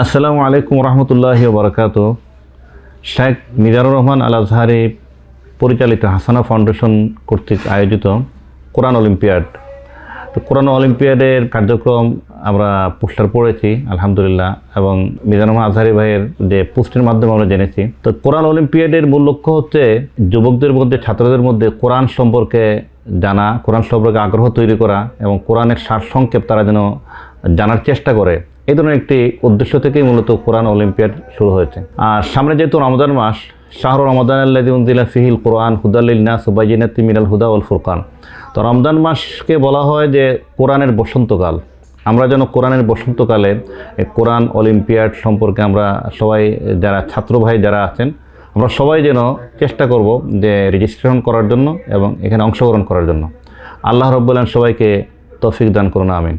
আসসালামু আলাইকুম রহমতুল্লাহি ওয়া বারাকাতুহু। শেখ মিজানুর রহমান আল আজহারি পরিচালিত হাসানা ফাউন্ডেশন কর্তৃক আয়োজিত কোরআন অলিম্পিয়াড। তো কোরআন অলিম্পিয়াডের কার্যক্রম আমরা পোস্টার পড়েছি আলহামদুলিল্লাহ, এবং মিজানুর রহমান আজহারি ভাইয়ের যে পোস্টের মাধ্যমে আমরা জেনেছি। তো কোরআন অলিম্পিয়াডের মূল লক্ষ্য হচ্ছে যুবকদের মধ্যে, ছাত্রদের মধ্যে কোরআন সম্পর্কে জানা, কোরআন সম্পর্কে আগ্রহ তৈরি করা এবং কোরআনের সারসংক্ষেপ তারা যেন জানার চেষ্টা করে। এই ধরনের একটি উদ্দেশ্য থেকেই মূলত কোরআন অলিম্পিয়াড শুরু হয়েছে। আর সামনে যেহেতু রমজান মাস, শাহরু রমাদান আল্লাযী উনজিলা ফিহিল কোরআন হুদাল লিন-নাস ওয়া বায়িনাতিন মিনাল হুদা ওয়াল ফুরকান। তো রমজান মাসকে বলা হয় যে কোরআনের বসন্তকাল। আমরা যেন কোরআনের বসন্তকালে কোরআন অলিম্পিয়াড সম্পর্কে আমরা সবাই, যারা ছাত্র ভাই যারা আছেন, আমরা সবাই যেন চেষ্টা করব যে রেজিস্ট্রেশন করার জন্য এবং এখানে অংশগ্রহণ করার জন্য। আল্লাহ রাব্বুল আলামিন সবাইকে তৌফিক দান করুন, আমিন।